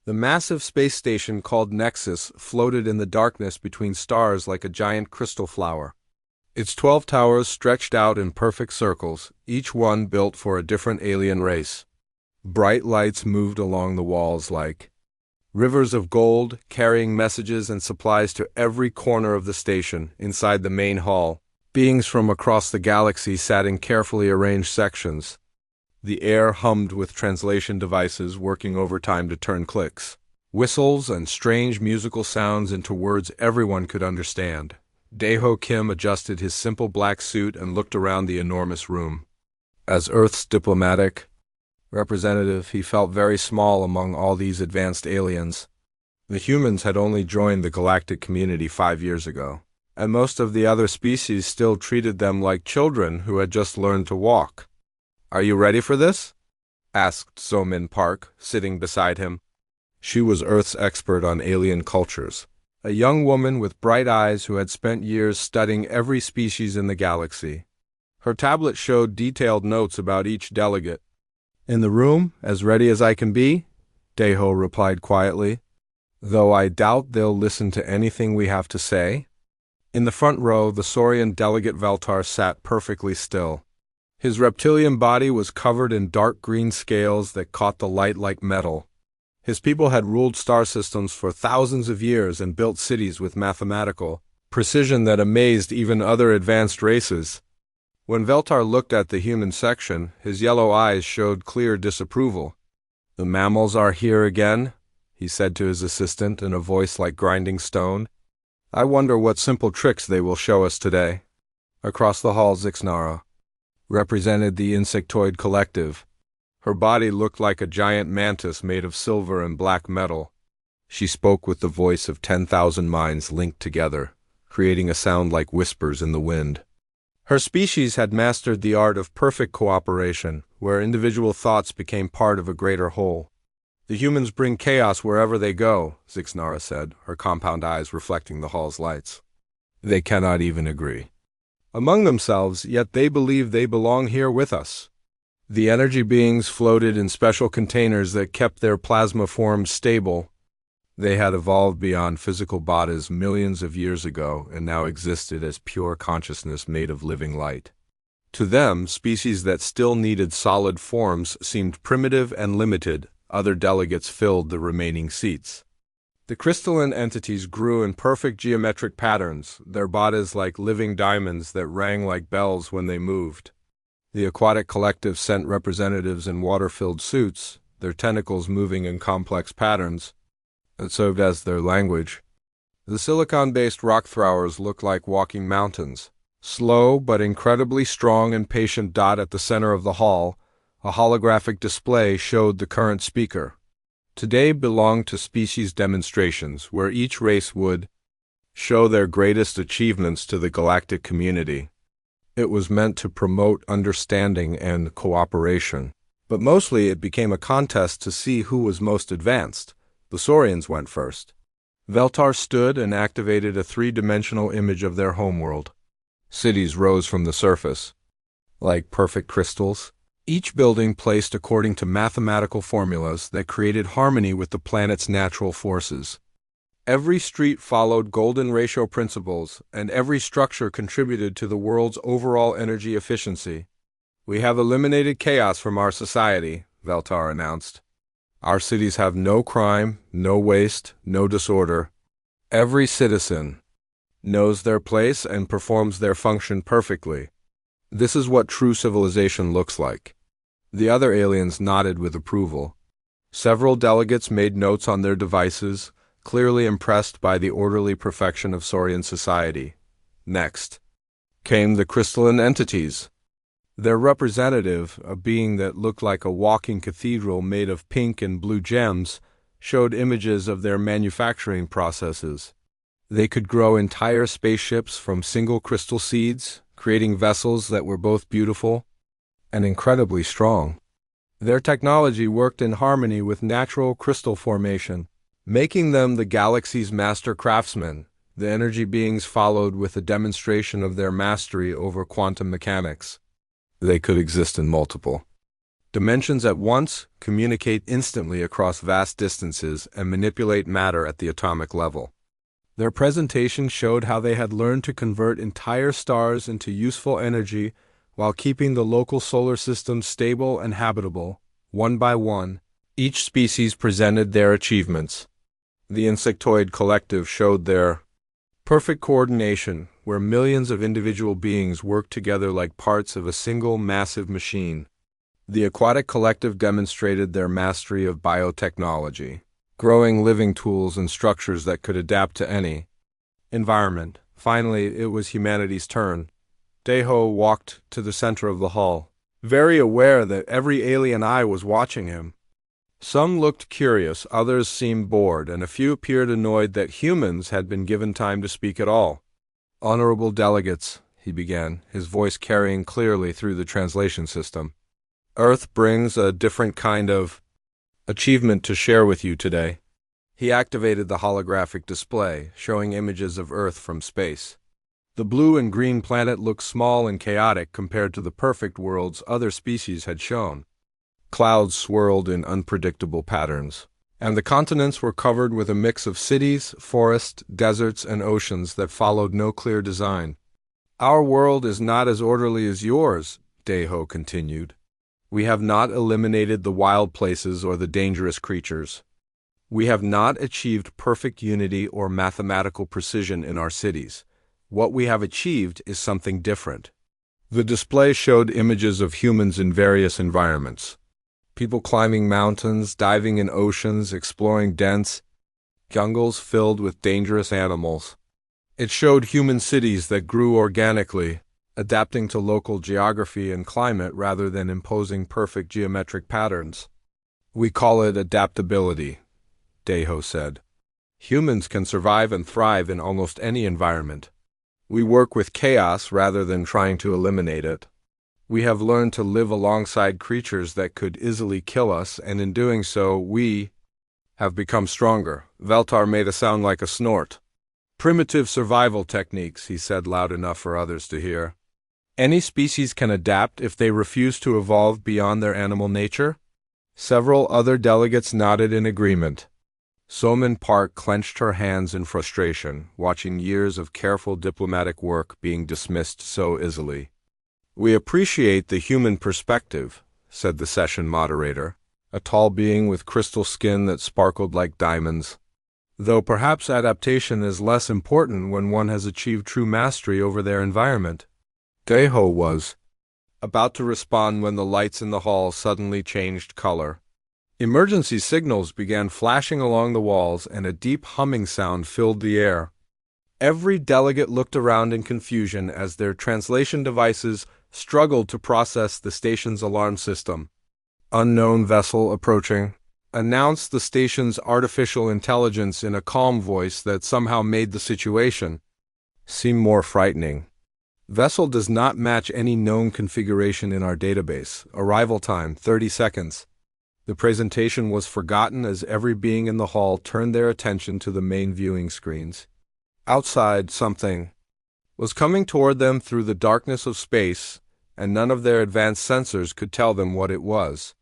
The massive space station called Nexus floated in the darkness between stars like a giant crystal flower. Its 12 towers stretched out in perfect circles, each one built for a different alien race. Bright lights moved along the walls like rivers of gold, carrying messages and supplies to every corner of the station. Inside the main hall, beings from across the galaxy sat in carefully arranged sections. The air hummed with translation devices working overtime to turn clicks, whistles, and strange musical sounds into words everyone could understand. Daeho Kim adjusted his simple black suit and looked around the enormous room. As Earth's diplomatic representative, he felt very small among all these advanced aliens. The humans had only joined the galactic community 5 years ago, and most of the other species still treated them like children who had just learned to walk. "Are you ready for this?" asked Somin Park, sitting beside him. She was Earth's expert on alien cultures, a young woman with bright eyes who had spent years studying every species in the galaxy. Her tablet showed detailed notes about each delegate. "In the room, as ready as I can be," Daeho replied quietly, "though I doubt they'll listen to anything we have to say." In the front row, the Saurian delegate Veltar sat perfectly still. His reptilian body was covered in dark green scales that caught the light like metal. His people had ruled star systems for thousands of years and built cities with mathematical precision that amazed even other advanced races. When Veltar looked at the human section, his yellow eyes showed clear disapproval. "The mammals are here again," he said to his assistant in a voice like grinding stone. "I wonder what simple tricks they will show us today." Across the hall, Zixnara represented the insectoid collective. Her body looked like a giant mantis made of silver and black metal. She spoke with the voice of 10,000 minds linked together, creating a sound like whispers in the wind. Her species had mastered the art of perfect cooperation, where individual thoughts became part of a greater whole. "The humans bring chaos wherever they go," Zixnara said, her compound eyes reflecting the hall's lights. "They cannot even agree among themselves, yet they believe they belong here with us." The energy beings floated in special containers that kept their plasma forms stable. They had evolved beyond physical bodies millions of years ago and now existed as pure consciousness made of living light. To them, species that still needed solid forms seemed primitive and limited. Other delegates filled the remaining seats. The crystalline entities grew in perfect geometric patterns, their bodies like living diamonds that rang like bells when they moved. The aquatic collective sent representatives in water-filled suits, their tentacles moving in complex patterns. It served as their language. The silicon-based rock throwers looked like walking mountains. Slow but incredibly strong and patient dot at the center of the hall, a holographic display showed the current speaker. Today belonged to species demonstrations, where each race would show their greatest achievements to the galactic community. It was meant to promote understanding and cooperation, but mostly it became a contest to see who was most advanced. The Saurians went first. Veltar stood and activated a 3-dimensional image of their homeworld. Cities rose from the surface, like perfect crystals, each building placed according to mathematical formulas that created harmony with the planet's natural forces. Every street followed golden ratio principles, and every structure contributed to the world's overall energy efficiency. "We have eliminated chaos from our society," Veltar announced. "Our cities have no crime, no waste, no disorder. Every citizen knows their place and performs their function perfectly. This is what true civilization looks like." The other aliens nodded with approval. Several delegates made notes on their devices, clearly impressed by the orderly perfection of Saurian society. Next came the crystalline entities. Their representative, a being that looked like a walking cathedral made of pink and blue gems, showed images of their manufacturing processes. They could grow entire spaceships from single crystal seeds, creating vessels that were both beautiful and incredibly strong. Their technology worked in harmony with natural crystal formation, making them the galaxy's master craftsmen. The energy beings followed with a demonstration of their mastery over quantum mechanics. They could exist in multiple Dimensions at once, communicate instantly across vast distances, and manipulate matter at the atomic level. Their presentation showed how they had learned to convert entire stars into useful energy while keeping the local solar system stable and habitable. One by one, each species presented their achievements. The insectoid collective showed their perfect coordination, where millions of individual beings worked together like parts of a single massive machine. The aquatic collective demonstrated their mastery of biotechnology, growing living tools and structures that could adapt to any environment. Finally, it was humanity's turn. Deho walked to the center of the hall, very aware that every alien eye was watching him. Some looked curious, others seemed bored, and a few appeared annoyed that humans had been given time to speak at all. "Honorable delegates," he began, his voice carrying clearly through the translation system. "Earth brings a different kind of achievement to share with you today." He activated the holographic display, showing images of Earth from space. The blue and green planet looked small and chaotic compared to the perfect worlds other species had shown. Clouds swirled in unpredictable patterns, and the continents were covered with a mix of cities, forests, deserts, and oceans that followed no clear design. "Our world is not as orderly as yours," Deho continued. "We have not eliminated the wild places or the dangerous creatures. We have not achieved perfect unity or mathematical precision in our cities. What we have achieved is something different." The display showed images of humans in various environments. People climbing mountains, diving in oceans, exploring dense jungles filled with dangerous animals. It showed human cities that grew organically, adapting to local geography and climate rather than imposing perfect geometric patterns. "We call it adaptability," Deho said. "Humans can survive and thrive in almost any environment. We work with chaos rather than trying to eliminate it. We have learned to live alongside creatures that could easily kill us, and in doing so, we have become stronger." Veltar made a sound like a snort. "Primitive survival techniques," he said loud enough for others to hear. "Any species can adapt if they refuse to evolve beyond their animal nature?" Several other delegates nodded in agreement. Soman Park clenched her hands in frustration, watching years of careful diplomatic work being dismissed so easily. "We appreciate the human perspective," said the session moderator, a tall being with crystal skin that sparkled like diamonds. "Though perhaps adaptation is less important when one has achieved true mastery over their environment." Deho was about to respond when the lights in the hall suddenly changed color. Emergency signals began flashing along the walls, and a deep humming sound filled the air. Every delegate looked around in confusion as their translation devices struggled to process the station's alarm system. "Unknown vessel approaching," announced the station's artificial intelligence in a calm voice that somehow made the situation seem more frightening. "Vessel does not match any known configuration in our database. Arrival time, 30 seconds. The presentation was forgotten as every being in the hall turned their attention to the main viewing screens. Outside, something was coming toward them through the darkness of space, and none of their advanced sensors could tell them what it was.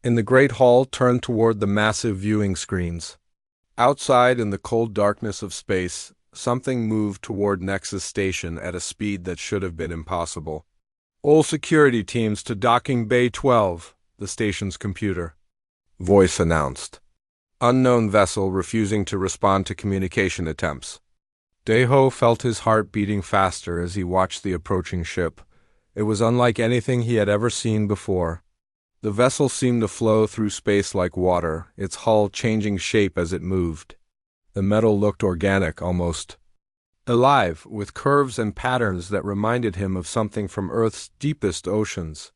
In the great hall turned toward the massive viewing screens. Outside, in the cold darkness of space, something moved toward Nexus Station at a speed that should have been impossible. "All security teams to Docking Bay 12, the station's computer voice announced. Unknown vessel refusing to respond to communication attempts. Deho felt his heart beating faster as he watched the approaching ship. It was unlike anything he had ever seen before. The vessel seemed to flow through space like water, its hull changing shape as it moved. The metal looked organic, almost alive, with curves and patterns that reminded him of something from Earth's deepest oceans.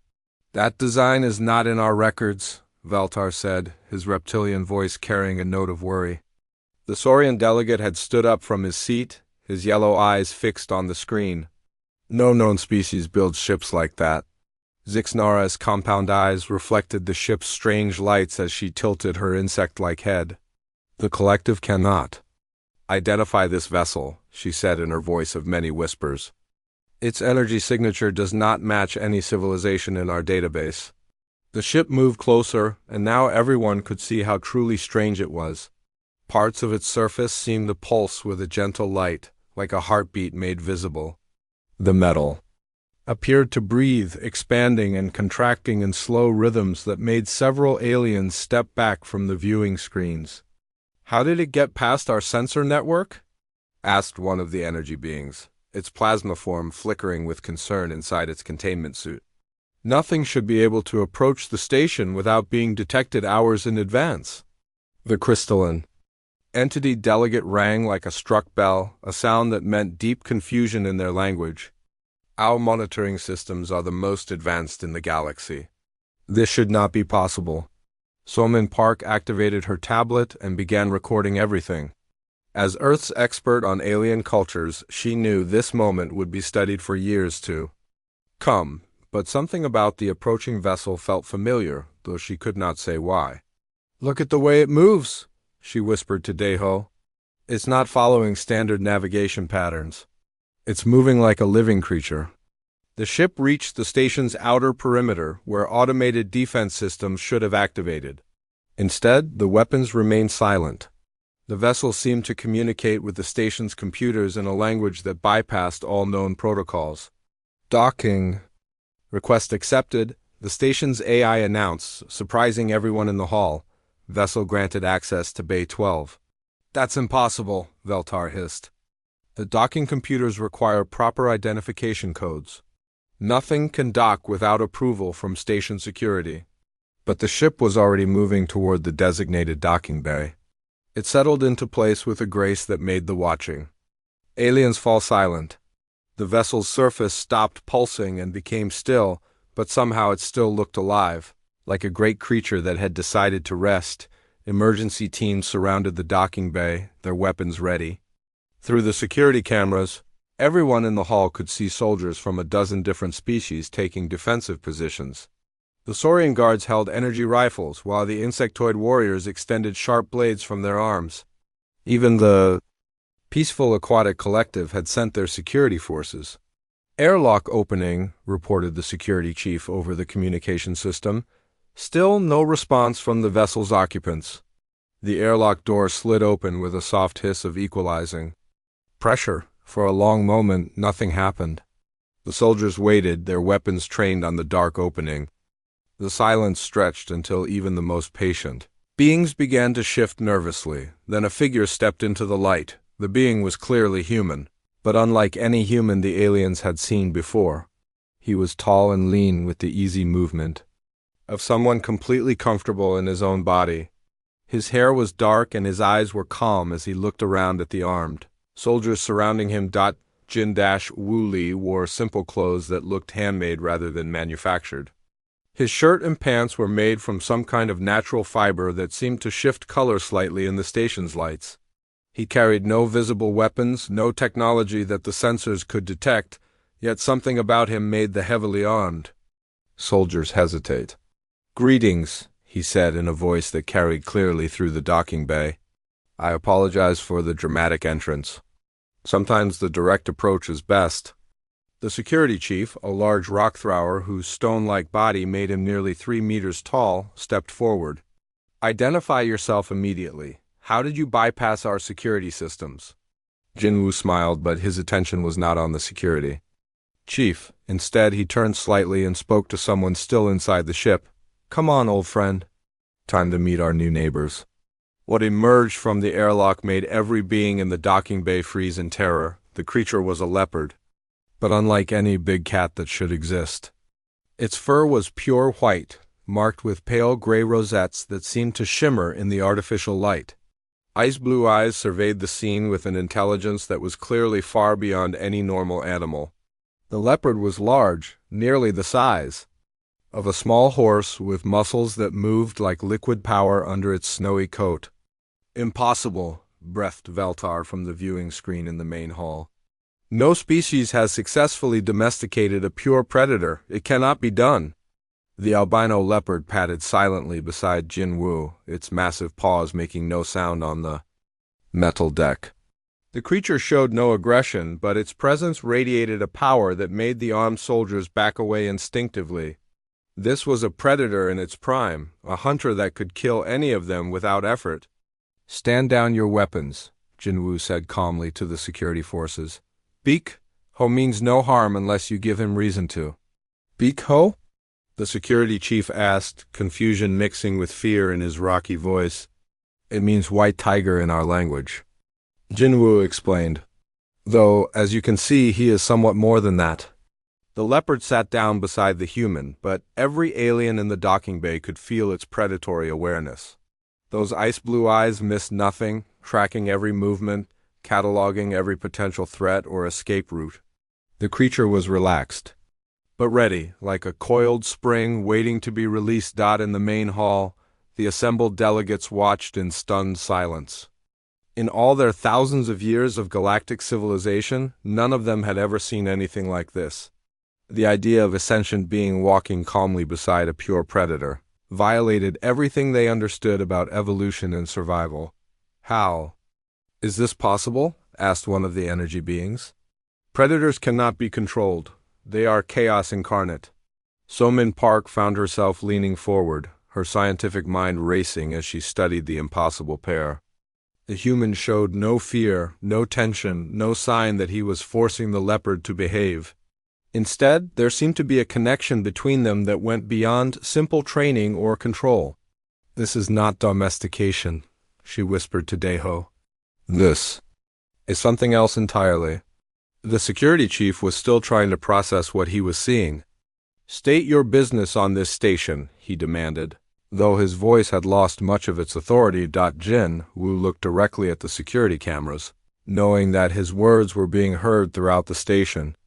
"That design is not in our records," Veltar said, his reptilian voice carrying a note of worry. The Saurian delegate had stood up from his seat, his yellow eyes fixed on the screen. "No known species builds ships like that." Zixnara's compound eyes reflected the ship's strange lights as she tilted her insect-like head. "The collective cannot identify this vessel," she said in her voice of many whispers. "Its energy signature does not match any civilization in our database. The ship moved closer, and now everyone could see how truly strange it was. Parts of its surface seemed to pulse with a gentle light, like a heartbeat made visible. The metal appeared to breathe, expanding and contracting in slow rhythms that made several aliens step back from the viewing screens. "How did it get past our sensor network?" asked one of the energy beings, its plasma form flickering with concern inside its containment suit. "Nothing should be able to approach the station without being detected hours in advance." The crystalline entity delegate rang like a struck bell, a sound that meant deep confusion in their language. "Our monitoring systems are the most advanced in the galaxy. This should not be possible." Somin Park activated her tablet and began recording everything. As Earth's expert on alien cultures, she knew this moment would be studied for years to come, but something about the approaching vessel felt familiar, though she could not say why. "Look at the way it moves," she whispered to Deho. "It's not following standard navigation patterns. It's moving like a living creature." The ship reached the station's outer perimeter, where automated defense systems should have activated. Instead, the weapons remained silent. The vessel seemed to communicate with the station's computers in a language that bypassed all known protocols. "Docking. Request accepted," the station's AI announced, surprising everyone in the hall. Vessel granted access to Bay 12. "That's impossible," Veltar hissed. "The docking computers require proper identification codes. Nothing can dock without approval from station security." But the ship was already moving toward the designated docking bay. It settled into place with a grace that made the watching aliens fall silent. The vessel's surface stopped pulsing and became still, but somehow it still looked alive, like a great creature that had decided to rest. Emergency teams surrounded the docking bay, their weapons ready. Through the security cameras, everyone in the hall could see soldiers from a dozen different species taking defensive positions. The Saurian guards held energy rifles, while the insectoid warriors extended sharp blades from their arms. Even the peaceful aquatic collective had sent their security forces. "Airlock opening," reported the security chief over the communication system. Still no response from the vessel's occupants. The airlock door slid open with a soft hiss of equalizing pressure. For a long moment, nothing happened. The soldiers waited, their weapons trained on the dark opening. The silence stretched until even the most patient beings began to shift nervously. Then a figure stepped into the light. The being was clearly human, but unlike any human the aliens had seen before. He was tall and lean, with the easy movement of someone completely comfortable in his own body. His hair was dark and his eyes were calm as he looked around at the armed soldiers surrounding him. Jin-Wu Li wore simple clothes that looked handmade rather than manufactured. His shirt and pants were made from some kind of natural fiber that seemed to shift color slightly in the station's lights. He carried no visible weapons, no technology that the sensors could detect, yet something about him made the heavily armed soldiers hesitate. "Greetings," he said in a voice that carried clearly through the docking bay. "I apologize for the dramatic entrance. Sometimes the direct approach is best." The security chief, a large rock thrower whose stone-like body made him nearly 3 meters tall, stepped forward. "Identify yourself immediately. How did you bypass our security systems?" Jinwu smiled, but his attention was not on the security chief. Instead, he turned slightly and spoke to someone still inside the ship. "Come on, old friend. Time to meet our new neighbors." What emerged from the airlock made every being in the docking bay freeze in terror. The creature was a leopard, but unlike any big cat that should exist. Its fur was pure white, marked with pale gray rosettes that seemed to shimmer in the artificial light. Ice blue eyes surveyed the scene with an intelligence that was clearly far beyond any normal animal. The leopard was large, nearly the size of a small horse, with muscles that moved like liquid power under its snowy coat. "Impossible," breathed Veltar from the viewing screen in the main hall. "No species has successfully domesticated a pure predator. It cannot be done." The albino leopard padded silently beside Jinwu, its massive paws making no sound on the metal deck. The creature showed no aggression, but its presence radiated a power that made the armed soldiers back away instinctively. This was a predator in its prime, a hunter that could kill any of them without effort. "Stand down your weapons," Jinwoo said calmly to the security forces. "Beak Ho means no harm unless you give him reason to." "Beak Ho?" the security chief asked, confusion mixing with fear in his rocky voice. "It means white tiger in our language," Jinwoo explained. "Though, as you can see, he is somewhat more than that." The leopard sat down beside the human, but every alien in the docking bay could feel its predatory awareness. Those ice-blue eyes missed nothing, tracking every movement, cataloging every potential threat or escape route. The creature was relaxed, but ready, like a coiled spring waiting to be released. In the main hall, the assembled delegates watched in stunned silence. In all their thousands of years of galactic civilization, none of them had ever seen anything like this. The idea of a sentient being walking calmly beside a pure predator violated everything they understood about evolution and survival. "How is this possible?" asked one of the energy beings. "Predators cannot be controlled. They are chaos incarnate." So-Min Park found herself leaning forward, her scientific mind racing as she studied the impossible pair. The human showed no fear, no tension, no sign that he was forcing the leopard to behave. Instead, there seemed to be a connection between them that went beyond simple training or control. "This is not domestication," she whispered to Daeho. "This is something else entirely." The security chief was still trying to process what he was seeing. "State your business on this station," he demanded. Though his voice had lost much of its authority, Jin Woo looked directly at the security cameras, knowing that his words were being heard throughout the station.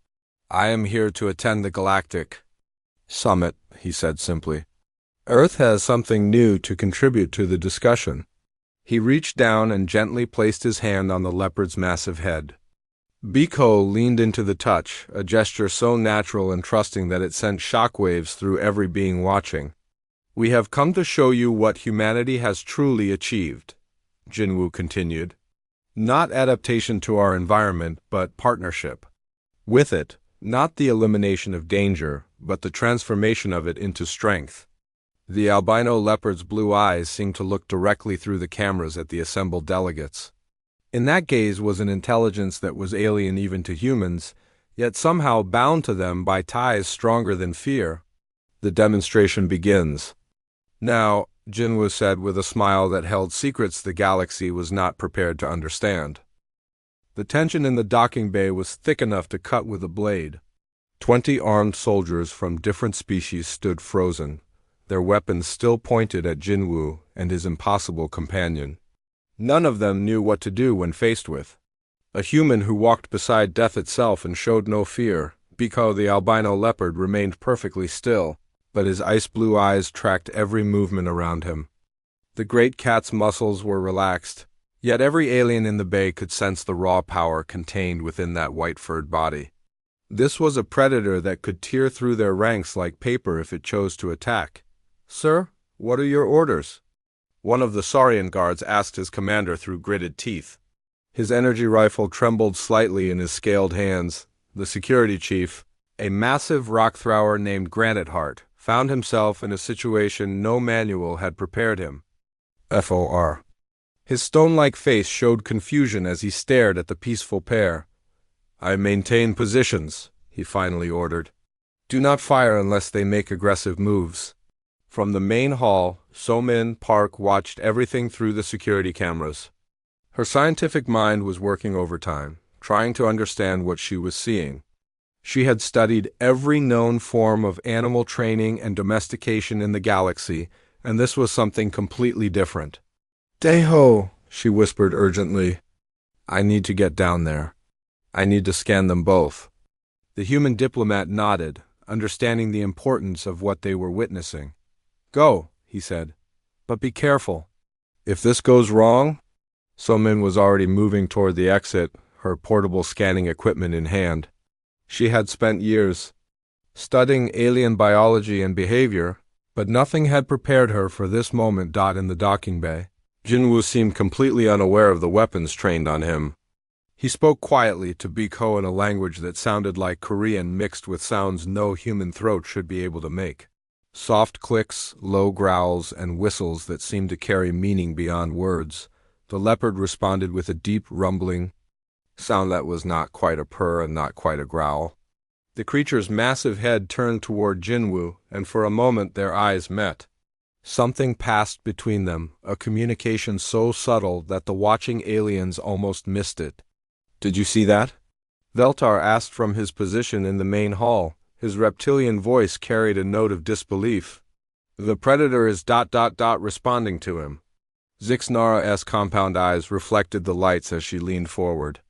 "I am here to attend the Galactic Summit," he said simply. "Earth has something new to contribute to the discussion." He reached down and gently placed his hand on the leopard's massive head. Biko leaned into the touch, a gesture so natural and trusting that it sent shockwaves through every being watching. "We have come to show you what humanity has truly achieved," Jinwoo continued. "Not adaptation to our environment, but partnership. With it, not the elimination of danger, but the transformation of it into strength." The albino leopard's blue eyes seemed to look directly through the cameras at the assembled delegates. In that gaze was an intelligence that was alien even to humans, yet somehow bound to them by ties stronger than fear. "The demonstration begins." "Now," Jinwoo said with a smile that held secrets the galaxy was not prepared to understand. The tension in the docking bay was thick enough to cut with a blade. 20 armed soldiers from different species stood frozen, their weapons still pointed at Jinwoo and his impossible companion. None of them knew what to do when faced with a human who walked beside death itself and showed no fear. Biko the albino leopard remained perfectly still, but his ice-blue eyes tracked every movement around him. The great cat's muscles were relaxed, yet every alien in the bay could sense the raw power contained within that white-furred body. This was a predator that could tear through their ranks like paper if it chose to attack. "Sir, what are your orders?" one of the Saurian guards asked his commander through gritted teeth. His energy rifle trembled slightly in his scaled hands. The security chief, a massive rock thrower named Granite Heart, found himself in a situation no manual had prepared him. FOR. His stone-like face showed confusion as he stared at the peaceful pair. "I maintain positions," he finally ordered. "Do not fire unless they make aggressive moves." From the main hall, So-Min Park watched everything through the security cameras. Her scientific mind was working overtime, trying to understand what she was seeing. She had studied every known form of animal training and domestication in the galaxy, and this was something completely different. "Daeho," she whispered urgently. "I need to get down there. I need to scan them both." The human diplomat nodded, understanding the importance of what they were witnessing. "Go," he said, "but be careful. If this goes wrong..." So-Min was already moving toward the exit, her portable scanning equipment in hand. She had spent years studying alien biology and behavior, but nothing had prepared her for this moment. In the docking bay, Jinwoo seemed completely unaware of the weapons trained on him. He spoke quietly to Biko in a language that sounded like Korean mixed with sounds no human throat should be able to make. Soft clicks, low growls, and whistles that seemed to carry meaning beyond words. The leopard responded with a deep, rumbling sound that was not quite a purr and not quite a growl. The creature's massive head turned toward Jinwoo, and for a moment their eyes met. Something passed between them, a communication so subtle that the watching aliens almost missed it. "Did you see that?" Veltar asked from his position in the main hall. His reptilian voice carried a note of disbelief. "The predator is ... responding to him." Zixnara's compound eyes reflected the lights as she leaned forward.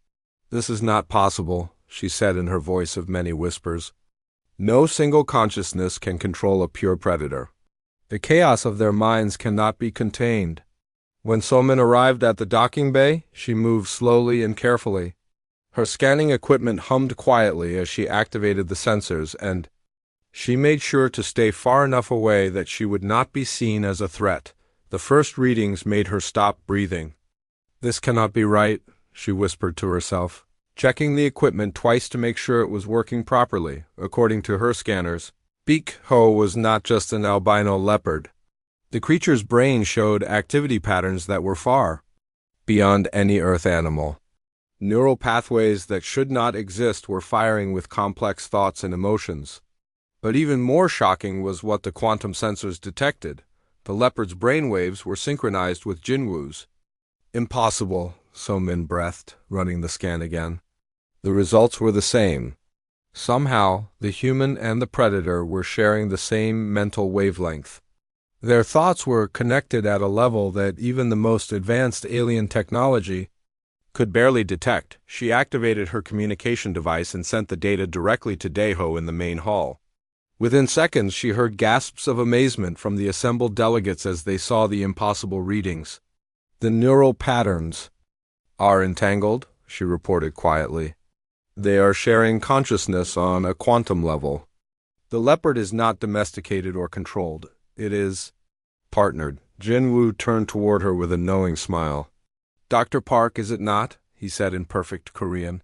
"This is not possible," she said in her voice of many whispers. "No single consciousness can control a pure predator. The chaos of their minds cannot be contained." When Somin arrived at the docking bay, she moved slowly and carefully. Her scanning equipment hummed quietly as she activated the sensors, and she made sure to stay far enough away that she would not be seen as a threat. The first readings made her stop breathing. "This cannot be right," she whispered to herself, checking the equipment twice to make sure it was working properly. According to her scanners, Beak-Ho was not just an albino leopard. The creature's brain showed activity patterns that were far beyond any Earth animal. Neural pathways that should not exist were firing with complex thoughts and emotions. But even more shocking was what the quantum sensors detected. The leopard's brainwaves were synchronized with Jinwoo's. "Impossible," Somin breathed, running the scan again. The results were the same. Somehow, the human and the predator were sharing the same mental wavelength. Their thoughts were connected at a level that even the most advanced alien technology could barely detect. She activated her communication device and sent the data directly to Daeho in the main hall. Within seconds, she heard gasps of amazement from the assembled delegates as they saw the impossible readings. "The neural patterns are entangled," she reported quietly. "They are sharing consciousness on a quantum level. The leopard is not domesticated or controlled. It is partnered." Jinwoo turned toward her with a knowing smile. "Dr. Park, is it not?" he said in perfect Korean.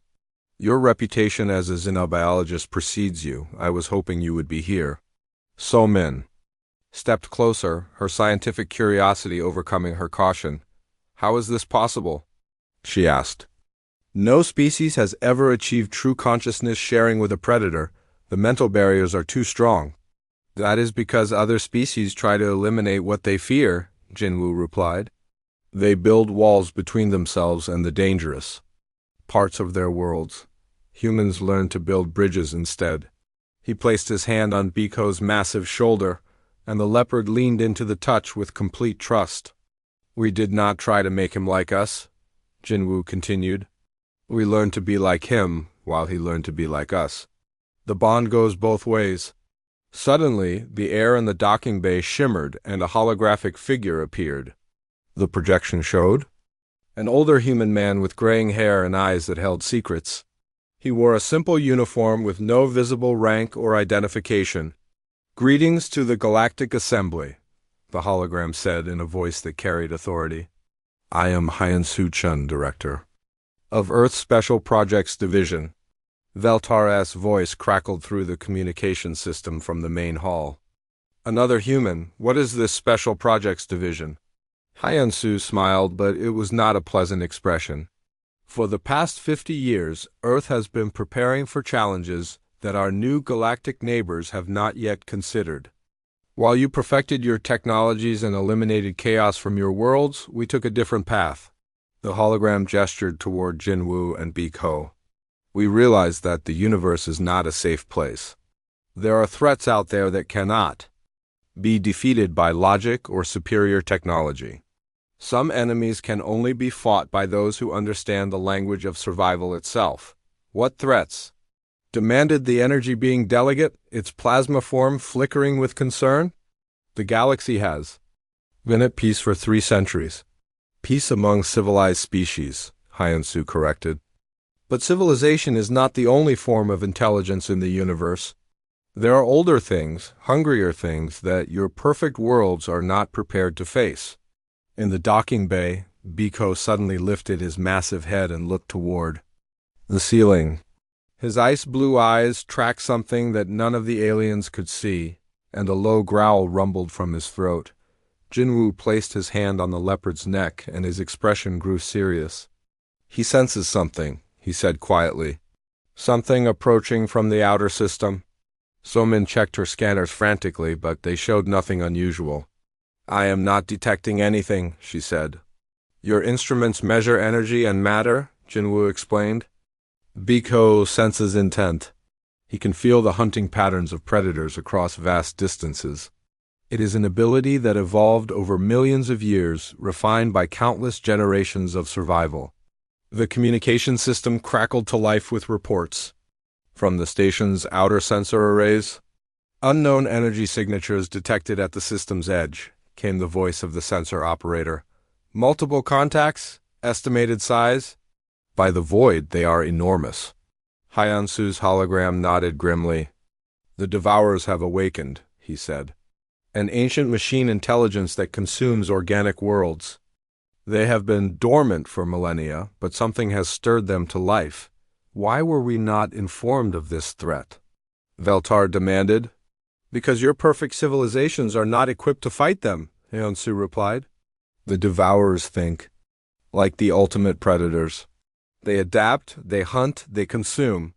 "Your reputation as a xenobiologist precedes you. I was hoping you would be here." Somin stepped closer, her scientific curiosity overcoming her caution. "How is this possible?" she asked. "No species has ever achieved true consciousness sharing with a predator. The mental barriers are too strong." "That is because other species try to eliminate what they fear," Jinwoo replied. "They build walls between themselves and the dangerous parts of their worlds. Humans learn to build bridges instead." He placed his hand on Beak-Ho's massive shoulder, and the leopard leaned into the touch with complete trust. "We did not try to make him like us," Jinwoo continued. "We learned to be like him while he learned to be like us. The bond goes both ways." Suddenly, the air in the docking bay shimmered and a holographic figure appeared. The projection showed an older human man with graying hair and eyes that held secrets. He wore a simple uniform with no visible rank or identification. "Greetings to the Galactic Assembly," the hologram said in a voice that carried authority. "I am Hyan-Soo Chun, Director of Earth Special Projects Division." Veltar's voice crackled through the communication system from the main hall. "Another human. What is this Special Projects Division?" Hyan-Soo smiled, but it was not a pleasant expression. "For the past 50 years, Earth has been preparing for challenges that our new galactic neighbors have not yet considered. While you perfected your technologies and eliminated chaos from your worlds, we took a different path." The hologram gestured toward Jinwoo and Beak-Ho. "We realized that the universe is not a safe place. There are threats out there that cannot be defeated by logic or superior technology. Some enemies can only be fought by those who understand the language of survival itself." "What threats?" demanded the energy being delegate, its plasma form flickering with concern. "The galaxy has been at peace for 3 centuries. Peace among civilized species," Hyan-Soo corrected. "But civilization is not the only form of intelligence in the universe. There are older things, hungrier things that your perfect worlds are not prepared to face." In the docking bay, Beak-Ho suddenly lifted his massive head and looked toward the ceiling. His ice blue eyes tracked something that none of the aliens could see. and a low growl rumbled from his throat. Jinwoo placed his hand on the leopard's neck, and his expression grew serious. "He senses something," he said quietly. "Something approaching from the outer system." Somin checked her scanners frantically, but they showed nothing unusual. "I am not detecting anything," she said. "Your instruments measure energy and matter," Jinwoo explained. Biko senses intent. He can feel the hunting patterns of predators across vast distances. It is an ability that evolved over millions of years, refined by countless generations of survival. The communication system crackled to life with reports. From the station's outer sensor arrays, "Unknown energy signatures detected at the system's edge," came the voice of the sensor operator. "Multiple contacts? Estimated size?" "By the void, they are enormous." Hyansu's hologram nodded grimly. "The Devourers have awakened," he said. "An ancient machine intelligence that consumes organic worlds. They have been dormant for millennia, but something has stirred them to life. Why were we not informed of this threat?" Veltar demanded. "Because your perfect civilizations are not equipped to fight them," Hyansu replied. "The Devourers think like the ultimate predators. They adapt, they hunt, they consume.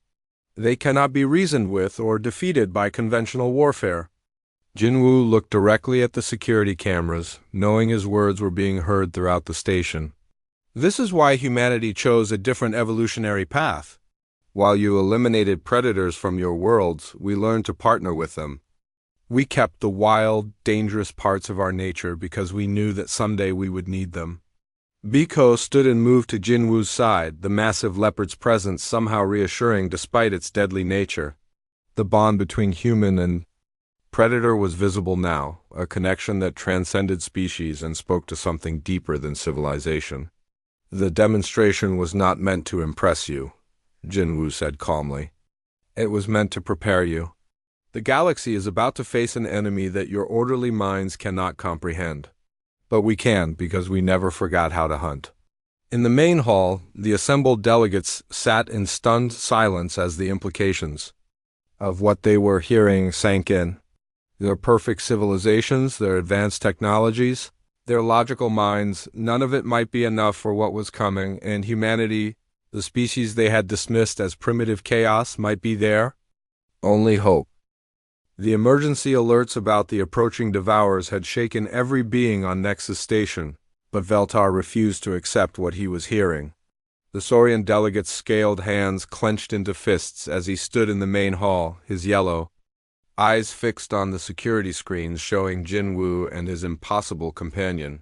They cannot be reasoned with or defeated by conventional warfare." Jinwoo looked directly at the security cameras, knowing his words were being heard throughout the station. "This is why humanity chose a different evolutionary path. While you eliminated predators from your worlds, we learned to partner with them. We kept the wild, dangerous parts of our nature because we knew that someday we would need them." Biko stood and moved to Jinwoo's side, the massive leopard's presence somehow reassuring despite its deadly nature. The bond between human and predator was visible now, a connection that transcended species and spoke to something deeper than civilization. "The demonstration was not meant to impress you," Jinwoo said calmly. "It was meant to prepare you. The galaxy is about to face an enemy that your orderly minds cannot comprehend. But we can, because we never forgot how to hunt." In the main hall, the assembled delegates sat in stunned silence as the implications of what they were hearing sank in. Their perfect civilizations, their advanced technologies, their logical minds, none of it might be enough for what was coming, and humanity, the species they had dismissed as primitive chaos, might be there. Only hope. The emergency alerts about the approaching Devourers had shaken every being on Nexus Station, but Veltar refused to accept what he was hearing. The Saurian delegate's scaled hands clenched into fists as he stood in the main hall, his yellow eyes fixed on the security screens showing Jinwoo and his impossible companion.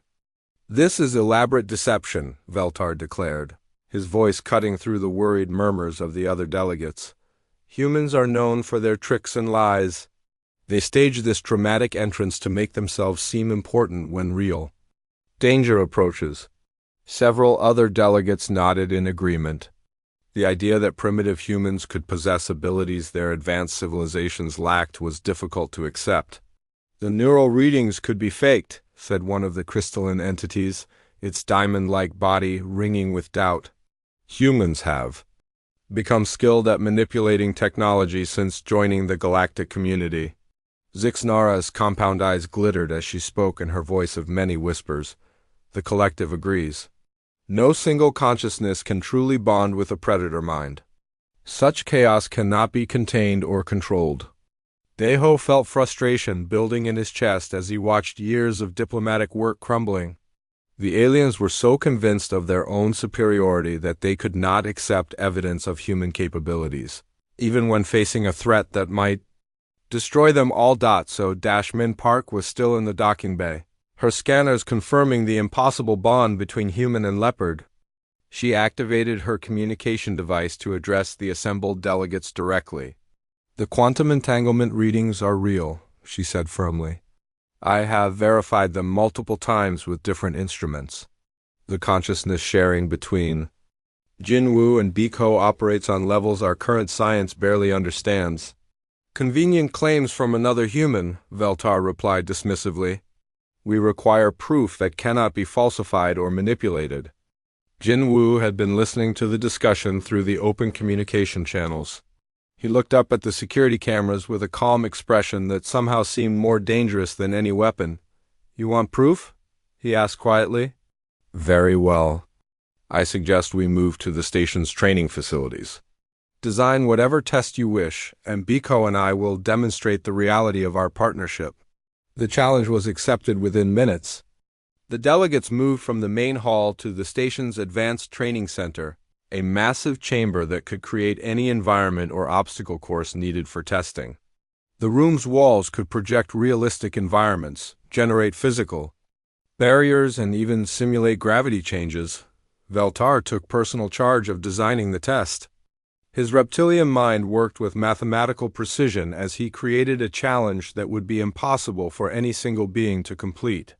"This is elaborate deception," Veltar declared, his voice cutting through the worried murmurs of the other delegates. "Humans are known for their tricks and lies. They stage this dramatic entrance to make themselves seem important when real danger approaches." Several other delegates nodded in agreement. The idea that primitive humans could possess abilities their advanced civilizations lacked was difficult to accept. "The neural readings could be faked," said one of the crystalline entities, its diamond-like body ringing with doubt. "Humans have become skilled at manipulating technology since joining the galactic community." Zixnara's compound eyes glittered as she spoke in her voice of many whispers. "The collective agrees. No single consciousness can truly bond with a predator mind. Such chaos cannot be contained or controlled." Deho felt frustration building in his chest as he watched years of diplomatic work crumbling. The aliens were so convinced of their own superiority that they could not accept evidence of human capabilities, even when facing a threat that might destroy them all. So Min Park was still in the docking bay, her scanners confirming the impossible bond between human and leopard. She activated her communication device to address the assembled delegates directly. "The quantum entanglement readings are real," she said firmly. "I have verified them multiple times with different instruments. The consciousness sharing between Jinwoo and Biko operates on levels our current science barely understands." "Convenient claims from another human," Veltar replied dismissively. "We require proof that cannot be falsified or manipulated." Jinwoo had been listening to the discussion through the open communication channels. He looked up at the security cameras with a calm expression that somehow seemed more dangerous than any weapon. "You want proof?" he asked quietly. "Very well. I suggest we move to the station's training facilities. Design whatever test you wish, and Biko and I will demonstrate the reality of our partnership." The challenge was accepted within minutes. The delegates moved from the main hall to the station's advanced training center, a massive chamber that could create any environment or obstacle course needed for testing. The room's walls could project realistic environments, generate physical barriers, and even simulate gravity changes. Veltar took personal charge of designing the test. His reptilian mind worked with mathematical precision as he created a challenge that would be impossible for any single being to complete.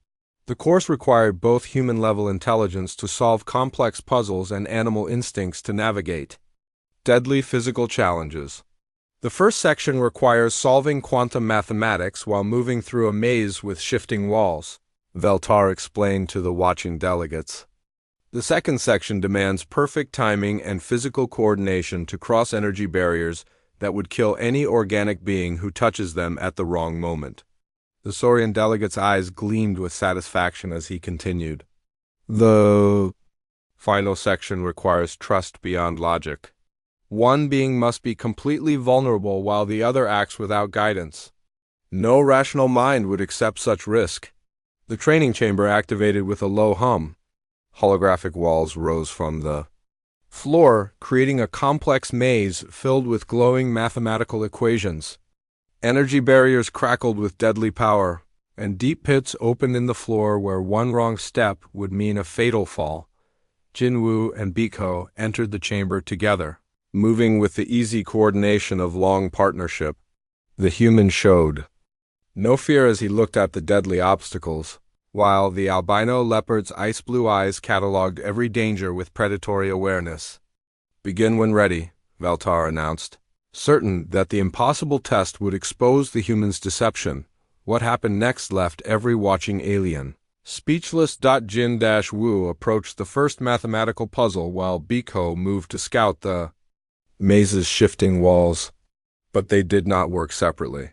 The course required both human-level intelligence to solve complex puzzles and animal instincts to navigate deadly physical challenges. The first section requires solving quantum mathematics while moving through a maze with shifting walls, Veltar explained to the watching delegates. The second section demands perfect timing and physical coordination to cross energy barriers that would kill any organic being who touches them at the wrong moment. The Saurian delegate's eyes gleamed with satisfaction as he continued. The final section requires trust beyond logic. One being must be completely vulnerable while the other acts without guidance. No rational mind would accept such risk. The training chamber activated with a low hum. Holographic walls rose from the floor, creating a complex maze filled with glowing mathematical equations. Energy barriers crackled with deadly power, and deep pits opened in the floor where one wrong step would mean a fatal fall. Jinwoo and Biko entered the chamber together, moving with the easy coordination of long partnership. The human showed no fear as he looked at the deadly obstacles, while the albino leopard's ice-blue eyes catalogued every danger with predatory awareness. "Begin when ready," Veltar announced. Certain that the impossible test would expose the human's deception, what happened next left every watching alien speechless. Jin-Woo approached the first mathematical puzzle while Biko moved to scout the maze's shifting walls. But they did not work separately.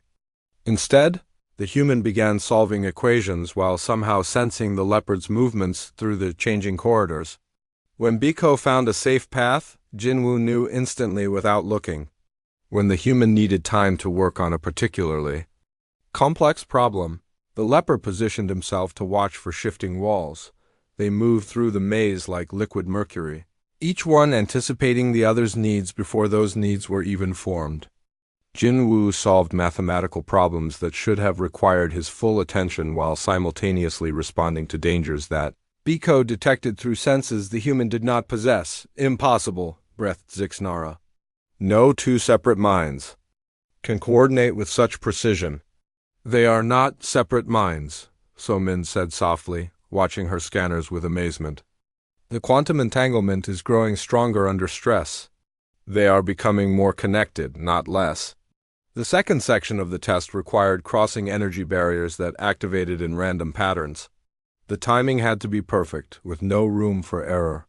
Instead, the human began solving equations while somehow sensing the leopard's movements through the changing corridors. When Biko found a safe path, Jinwoo knew instantly without looking. When the human needed time to work on a particularly complex problem, the leopard positioned himself to watch for shifting walls. They moved through the maze like liquid mercury, each one anticipating the other's needs before those needs were even formed. Jinwoo solved mathematical problems that should have required his full attention while simultaneously responding to dangers that Biko detected through senses the human did not possess. "Impossible," breathed Zixnara. "No two separate minds can coordinate with such precision." "They are not separate minds," So-min said softly, watching her scanners with amazement. "The quantum entanglement is growing stronger under stress. They are becoming more connected, not less." The second section of the test required crossing energy barriers that activated in random patterns. The timing had to be perfect, with no room for error.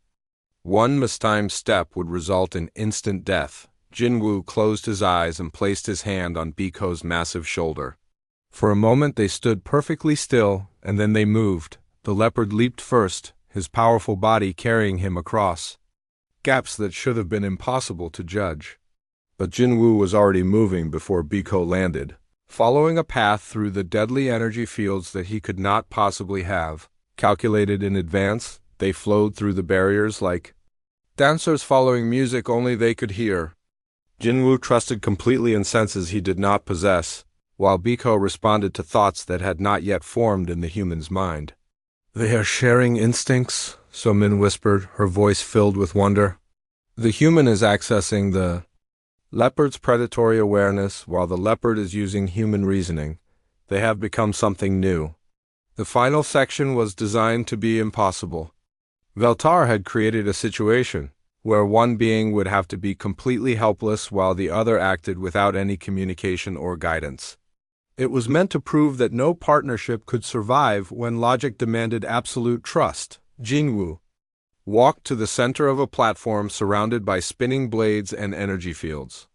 One mistimed step would result in instant death. Jinwoo closed his eyes and placed his hand on Biko's massive shoulder. For a moment they stood perfectly still, and then they moved. The leopard leaped first, his powerful body carrying him across gaps that should have been impossible to judge. But Jinwoo was already moving before Biko landed, following a path through the deadly energy fields that he could not possibly have calculated in advance. They flowed through the barriers like dancers following music only they could hear. Jinwoo trusted completely in senses he did not possess, while Biko responded to thoughts that had not yet formed in the human's mind. "They are sharing instincts," So-min whispered, her voice filled with wonder. "The human is accessing the leopard's predatory awareness while the leopard is using human reasoning. They have become something new." The final section was designed to be impossible. Veltar had created a situation where one being would have to be completely helpless while the other acted without any communication or guidance. It was meant to prove that no partnership could survive when logic demanded absolute trust. Jinwoo walked to the center of a platform surrounded by spinning blades and energy fields.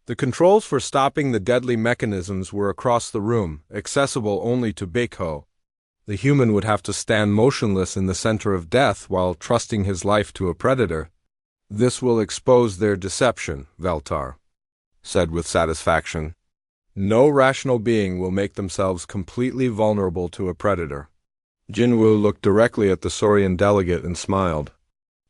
The controls for stopping the deadly mechanisms were across the room, accessible only to Biko. The human would have to stand motionless in the center of death while trusting his life to a predator. "This will expose their deception," Veltar said with satisfaction. "No rational being will make themselves completely vulnerable to a predator." Jinwoo looked directly at the Saurian delegate and smiled.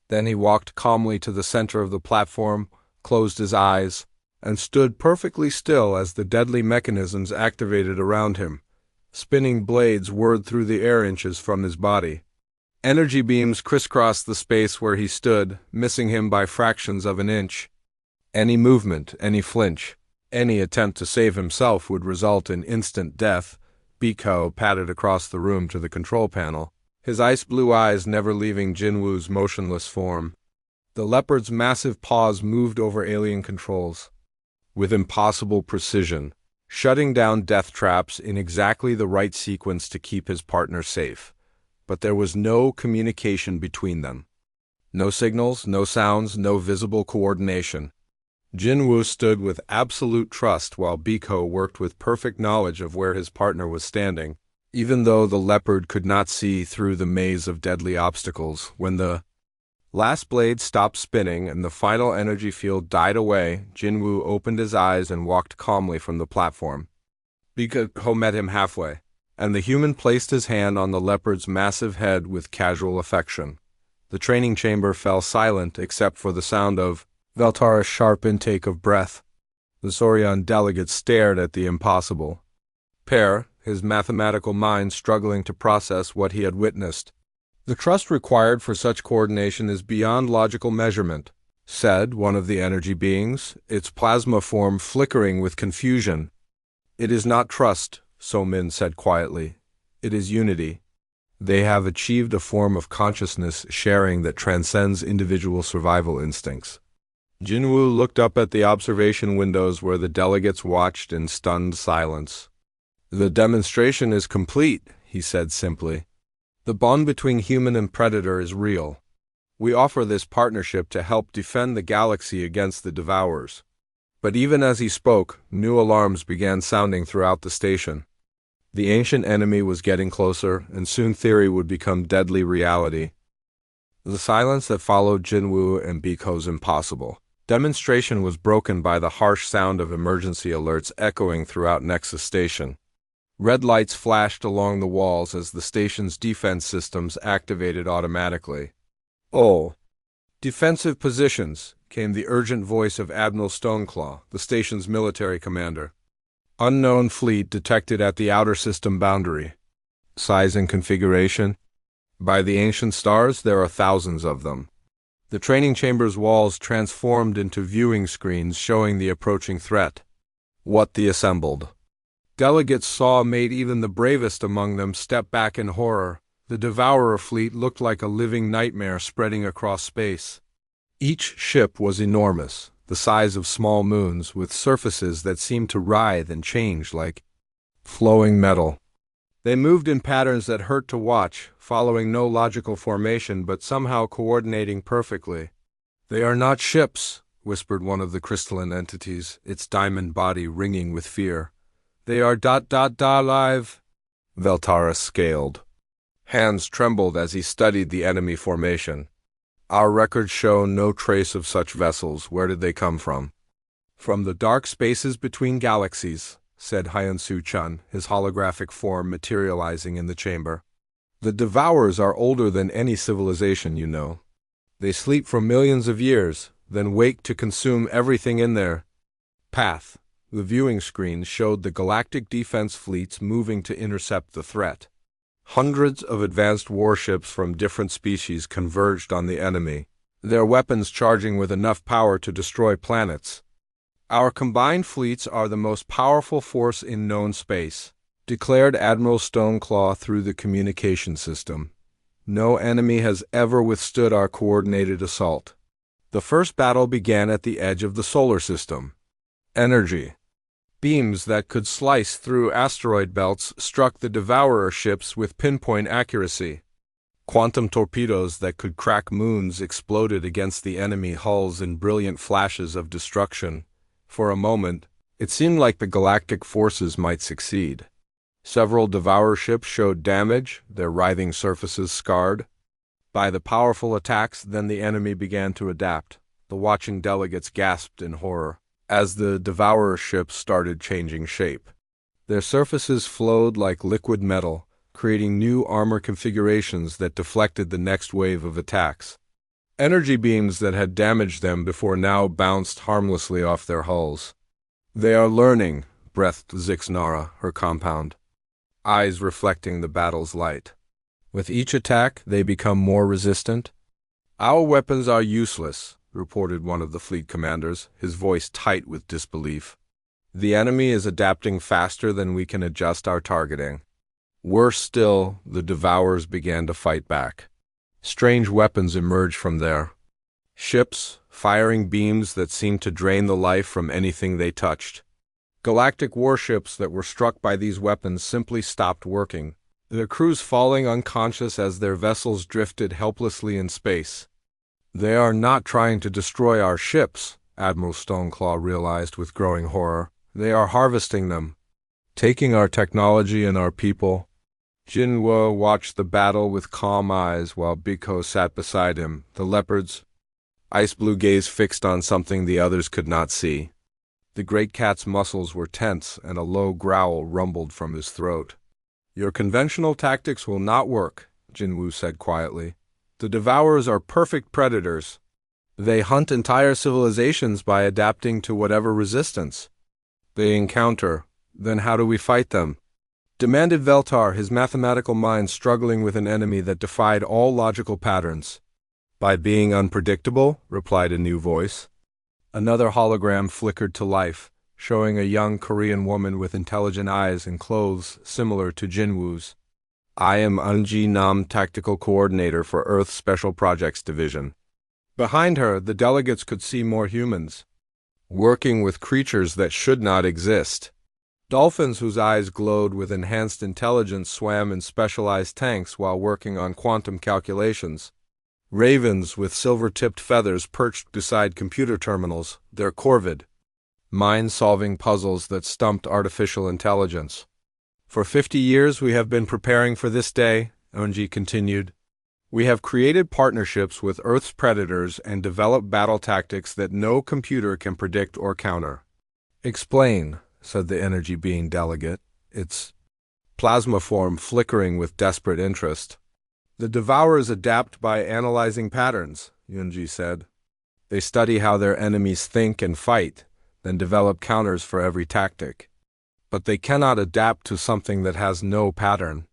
Then he walked calmly to the center of the platform, closed his eyes, and stood perfectly still as the deadly mechanisms activated around him. Spinning blades whirred through the air inches from his body. Energy beams crisscrossed the space where he stood, missing him by fractions of an inch. Any movement, any flinch, any attempt to save himself would result in instant death. Biko padded across the room to the control panel, his ice-blue eyes never leaving Jinwoo's motionless form. The leopard's massive paws moved over alien controls, with impossible precision, shutting down death traps in exactly the right sequence to keep his partner safe. But there was no communication between them. No signals, no sounds, no visible coordination. Jinwoo stood with absolute trust while Biko worked with perfect knowledge of where his partner was standing, even though the leopard could not see through the maze of deadly obstacles. When the last blade stopped spinning and the final energy field died away, Jinwoo opened his eyes and walked calmly from the platform. Biko met him halfway, and the human placed his hand on the leopard's massive head with casual affection. The training chamber fell silent except for the sound of Veltar's sharp intake of breath. The Saurian delegate stared at the impossible pair, his mathematical mind struggling to process what he had witnessed. "The trust required for such coordination is beyond logical measurement," said one of the energy beings, its plasma form flickering with confusion. "It is not trust," So-Min said quietly. "It is unity. They have achieved a form of consciousness sharing that transcends individual survival instincts." Jinwoo looked up at the observation windows where the delegates watched in stunned silence. "The demonstration is complete," he said simply. "The bond between human and predator is real. We offer this partnership to help defend the galaxy against the Devourers." But even as he spoke, new alarms began sounding throughout the station. The ancient enemy was getting closer, and soon theory would become deadly reality. The silence that followed Jinwoo and Biko's impossible demonstration was broken by the harsh sound of emergency alerts echoing throughout Nexus Station. Red lights flashed along the walls as the station's defense systems activated automatically. "Oh, defensive positions," came the urgent voice of Admiral Stoneclaw, the station's military commander. "Unknown fleet detected at the outer system boundary. Size and configuration? By the ancient stars, there are thousands of them." The training chamber's walls transformed into viewing screens showing the approaching threat. What the assembled delegates saw made even the bravest among them step back in horror. The Devourer fleet looked like a living nightmare spreading across space. Each ship was enormous, the size of small moons, with surfaces that seemed to writhe and change like flowing metal. They moved in patterns that hurt to watch, following no logical formation but somehow coordinating perfectly. "They are not ships," whispered one of the crystalline entities, its diamond body ringing with fear. "They are live." Veltaris scaled. Hands trembled as he studied the enemy formation. "Our records show no trace of such vessels. Where did they come from?" "From the dark spaces between galaxies," said Hyunsu Chun, his holographic form materializing in the chamber. "The Devourers are older than any civilization you know. They sleep for millions of years, then wake to consume everything in their path." The viewing screens showed the galactic defense fleets moving to intercept the threat. Hundreds of advanced warships from different species converged on the enemy, their weapons charging with enough power to destroy planets. "Our combined fleets are the most powerful force in known space," declared Admiral Stoneclaw through the communication system. "No enemy has ever withstood our coordinated assault." The first battle began at the edge of the solar system. Energy beams that could slice through asteroid belts struck the Devourer ships with pinpoint accuracy. Quantum torpedoes that could crack moons exploded against the enemy hulls in brilliant flashes of destruction. For a moment, it seemed like the galactic forces might succeed. Several Devourer ships showed damage, their writhing surfaces scarred. By the powerful attacks, then the enemy began to adapt. The watching delegates gasped in horror as the Devourer ships started changing shape. Their surfaces flowed like liquid metal, creating new armor configurations that deflected the next wave of attacks. Energy beams that had damaged them before now bounced harmlessly off their hulls. "They are learning," breathed Zixnara, her compound, eyes reflecting the battle's light. "With each attack, they become more resistant." "Our weapons are useless," reported one of the fleet commanders, his voice tight with disbelief. "The enemy is adapting faster than we can adjust our targeting." Worse still, the Devourers began to fight back. Strange weapons emerged from there. Ships, firing beams that seemed to drain the life from anything they touched. Galactic warships that were struck by these weapons simply stopped working, their crews falling unconscious as their vessels drifted helplessly in space. "They are not trying to destroy our ships," Admiral Stoneclaw realized with growing horror. "They are harvesting them, taking our technology and our people." Jinwu watched the battle with calm eyes while Biko sat beside him, the leopard's ice-blue gaze fixed on something the others could not see. The great cat's muscles were tense and a low growl rumbled from his throat. "Your conventional tactics will not work," Jinwu said quietly. "The Devourers are perfect predators. They hunt entire civilizations by adapting to whatever resistance they encounter. Then how do we fight them?" demanded Veltar, his mathematical mind struggling with an enemy that defied all logical patterns. "By being unpredictable," replied a new voice. Another hologram flickered to life, showing a young Korean woman with intelligent eyes and clothes similar to Jinwoo's. "I am Unji Nam, Tactical Coordinator for Earth Special Projects Division." Behind her, the delegates could see more humans, working with creatures that should not exist. Dolphins whose eyes glowed with enhanced intelligence swam in specialized tanks while working on quantum calculations. Ravens with silver-tipped feathers perched beside computer terminals, their corvid, mind-solving puzzles that stumped artificial intelligence. "For 50 years we have been preparing for this day," Unji continued. "We have created partnerships with Earth's predators and developed battle tactics that no computer can predict or counter." "Explain," said the energy being delegate, its plasma form flickering with desperate interest. "The Devourers adapt by analyzing patterns," Yunji said. "They study how their enemies think and fight, then develop counters for every tactic. But they cannot adapt to something that has no pattern."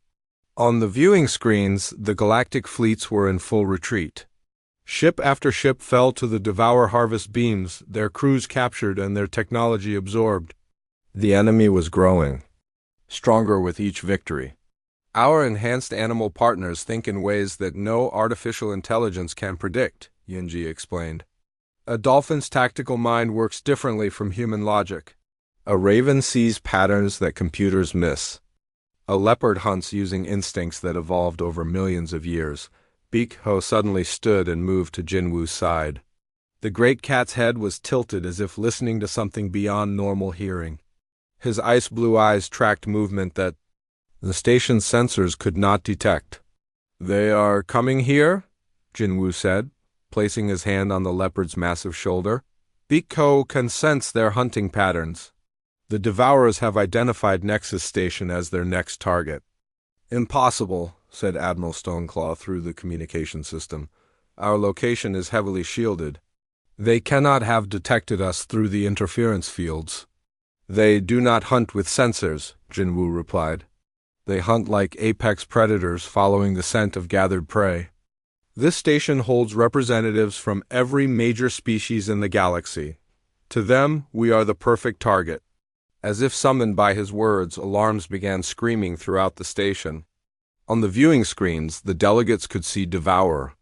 On the viewing screens, the galactic fleets were in full retreat. Ship after ship fell to the Devourer harvest beams, their crews captured and their technology absorbed. The enemy was growing, stronger with each victory. "Our enhanced animal partners think in ways that no artificial intelligence can predict," Yunji explained. "A dolphin's tactical mind works differently from human logic. A raven sees patterns that computers miss. A leopard hunts using instincts that evolved over millions of years." Biko suddenly stood and moved to Jinwoo's side. The great cat's head was tilted as if listening to something beyond normal hearing. His ice-blue eyes tracked movement that the station's sensors could not detect. "They are coming here?" Jinwoo said, placing his hand on the leopard's massive shoulder. "Biko can sense their hunting patterns. The Devourers have identified Nexus Station as their next target." "Impossible," said Admiral Stoneclaw through the communication system. "Our location is heavily shielded. They cannot have detected us through the interference fields." "They do not hunt with sensors," Jinwoo replied. "They hunt like apex predators following the scent of gathered prey. This station holds representatives from every major species in the galaxy. To them, we are the perfect target." As if summoned by his words, alarms began screaming throughout the station. On the viewing screens, the delegates could see Devourer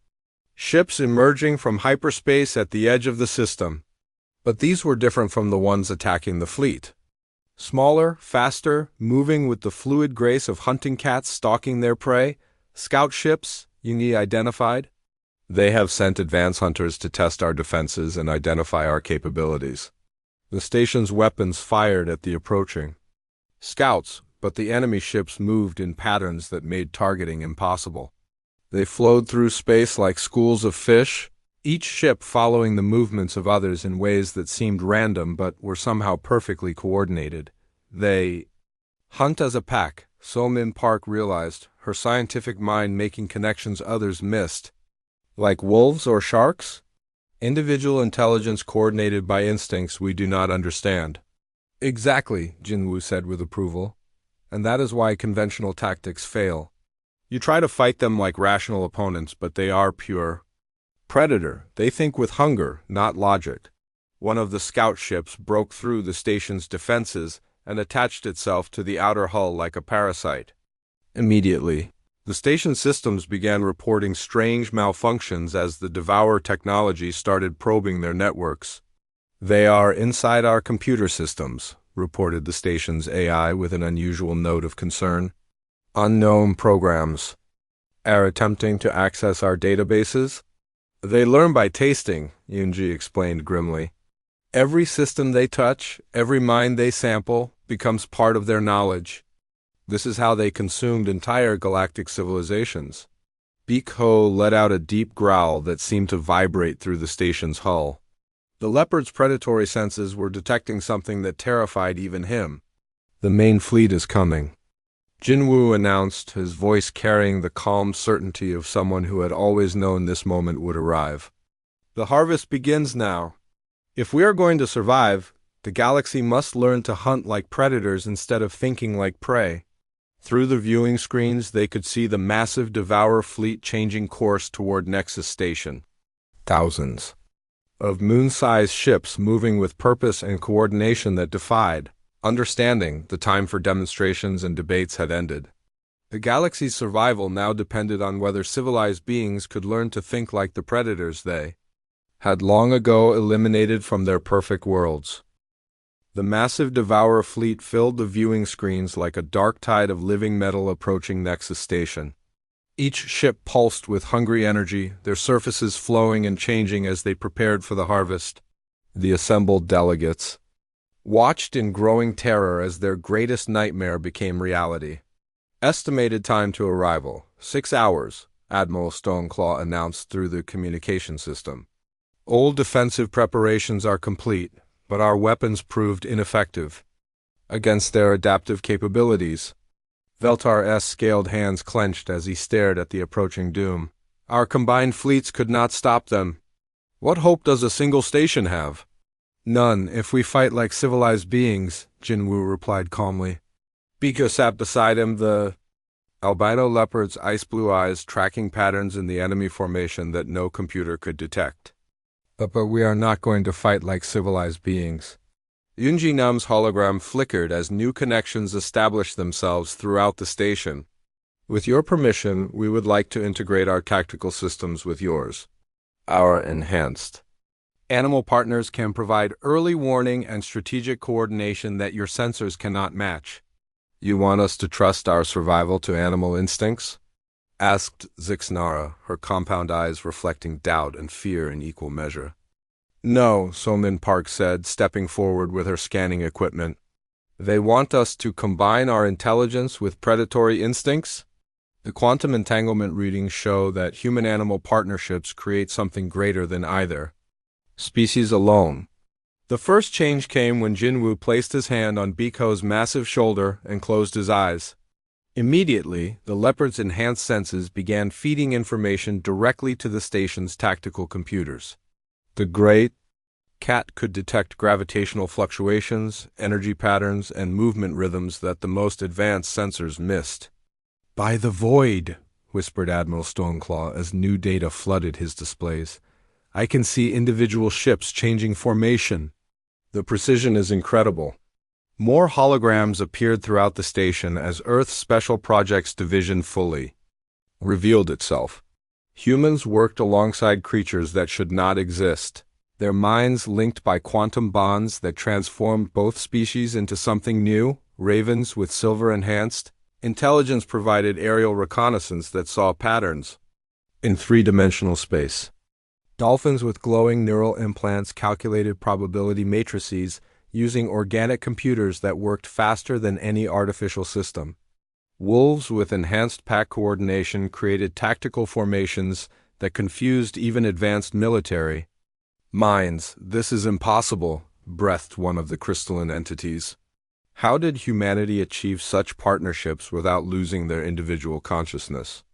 ships emerging from hyperspace at the edge of the system. But these were different from the ones attacking the fleet. Smaller, faster, moving with the fluid grace of hunting cats stalking their prey, scout ships, Yungi identified. "They have sent advance hunters to test our defenses and identify our capabilities." The station's weapons fired at the approaching scouts, but the enemy ships moved in patterns that made targeting impossible. They flowed through space like schools of fish, each ship following the movements of others in ways that seemed random but were somehow perfectly coordinated. They hunt as a pack, So-Min Park realized, her scientific mind making connections others missed. Like wolves or sharks? Individual intelligence coordinated by instincts we do not understand. Exactly, Jinwoo said with approval. And that is why conventional tactics fail. You try to fight them like rational opponents, but they are pure predator. They think with hunger, not logic. One of the scout ships broke through the station's defenses and attached itself to the outer hull like a parasite. Immediately, the station systems began reporting strange malfunctions as the Devourer technology started probing their networks. They are inside our computer systems, reported the station's AI with an unusual note of concern. Unknown programs are attempting to access our databases. They learn by tasting, Yoonji explained grimly. Every system they touch, every mind they sample, becomes part of their knowledge. This is how they consumed entire galactic civilizations. Beak-Ho let out a deep growl that seemed to vibrate through the station's hull. The Leopard's predatory senses were detecting something that terrified even him. The main fleet is coming, Jinwoo announced, his voice carrying the calm certainty of someone who had always known this moment would arrive. The harvest begins now. If we are going to survive, the galaxy must learn to hunt like predators instead of thinking like prey. Through the viewing screens, they could see the massive Devourer fleet changing course toward Nexus Station. Thousands of moon-sized ships moving with purpose and coordination that defied understanding. The time for demonstrations and debates had ended. The galaxy's survival now depended on whether civilized beings could learn to think like the predators they had long ago eliminated from their perfect worlds. The massive Devourer fleet filled the viewing screens like a dark tide of living metal approaching Nexus Station. Each ship pulsed with hungry energy, their surfaces flowing and changing as they prepared for the harvest. The assembled delegates watched in growing terror as their greatest nightmare became reality. Estimated time to arrival, 6 hours, Admiral Stoneclaw announced through the communication system. Old defensive preparations are complete, but our weapons proved ineffective against their adaptive capabilities. Veltar's scaled hands clenched as he stared at the approaching doom. Our combined fleets could not stop them. What hope does a single station have? None, if we fight like civilized beings, Jinwoo replied calmly. Biko sat beside him, the albino leopard's ice-blue eyes tracking patterns in the enemy formation that no computer could detect. But we are not going to fight like civilized beings. Yoonji Nam's hologram flickered as new connections established themselves throughout the station. With your permission, we would like to integrate our tactical systems with yours. Our enhanced animal partners can provide early warning and strategic coordination that your sensors cannot match. You want us to trust our survival to animal instincts? Asked Zixnara, her compound eyes reflecting doubt and fear in equal measure. No, So-Min Park said, stepping forward with her scanning equipment. They want us to combine our intelligence with predatory instincts? The quantum entanglement readings show that human-animal partnerships create something greater than either species alone. The first change came when Jinwoo placed his hand on Biko's massive shoulder and closed his eyes. Immediately, the leopard's enhanced senses began feeding information directly to the station's tactical computers. The great cat could detect gravitational fluctuations, energy patterns, and movement rhythms that the most advanced sensors missed. By the void, whispered Admiral Stoneclaw as new data flooded his displays. I can see individual ships changing formation. The precision is incredible. More holograms appeared throughout the station as Earth's Special Projects Division fully revealed itself. Humans worked alongside creatures that should not exist, their minds linked by quantum bonds that transformed both species into something new. Ravens with silver-enhanced intelligence provided aerial reconnaissance that saw patterns in three-dimensional space. Dolphins with glowing neural implants calculated probability matrices using organic computers that worked faster than any artificial system. Wolves with enhanced pack coordination created tactical formations that confused even advanced military minds. "This is impossible," breathed one of the crystalline entities. "How did humanity achieve such partnerships without losing their individual consciousness?"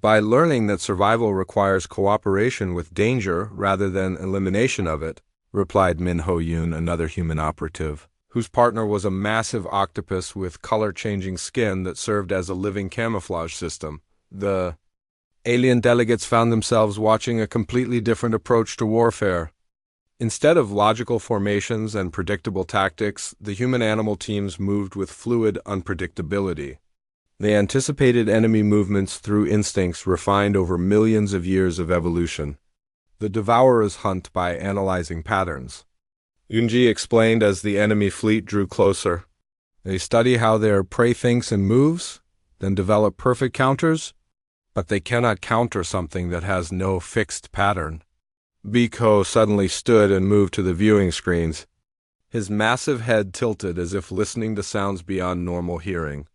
"By learning that survival requires cooperation with danger rather than elimination of it," replied Min Ho Yoon, another human operative, whose partner was a massive octopus with color-changing skin that served as a living camouflage system. The alien delegates found themselves watching a completely different approach to warfare. Instead of logical formations and predictable tactics, the human-animal teams moved with fluid unpredictability. They anticipated enemy movements through instincts refined over millions of years of evolution. The devourers hunt by analyzing patterns, Yunji explained as the enemy fleet drew closer. They study how their prey thinks and moves, then develop perfect counters, but they cannot counter something that has no fixed pattern. Biko suddenly stood and moved to the viewing screens. His massive head tilted as if listening to sounds beyond normal hearing.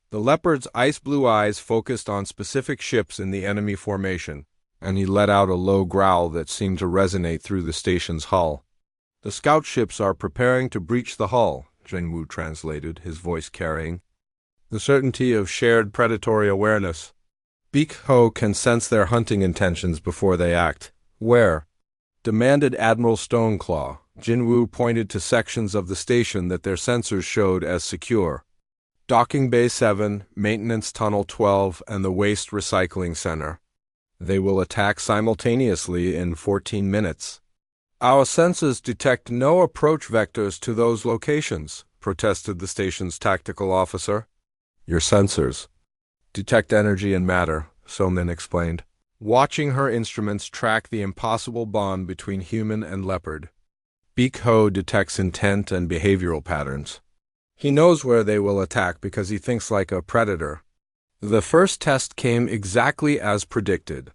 The leopard's ice-blue eyes focused on specific ships in the enemy formation, and he let out a low growl that seemed to resonate through the station's hull. "The scout ships are preparing to breach the hull," Jingwu translated, his voice carrying the certainty of shared predatory awareness. "Biko can sense their hunting intentions before they act." "Where?" demanded Admiral Stoneclaw. Jinwu pointed to sections of the station that their sensors showed as secure. "Docking Bay 7, Maintenance Tunnel 12, and the Waste Recycling Center. They will attack simultaneously in 14 minutes. "Our sensors detect no approach vectors to those locations," protested the station's tactical officer. "Your sensors detect energy and matter," Somin explained, watching her instruments track the impossible bond between human and leopard. Biko detects intent and behavioral patterns. He knows where they will attack because he thinks like a predator. The first test came exactly as predicted.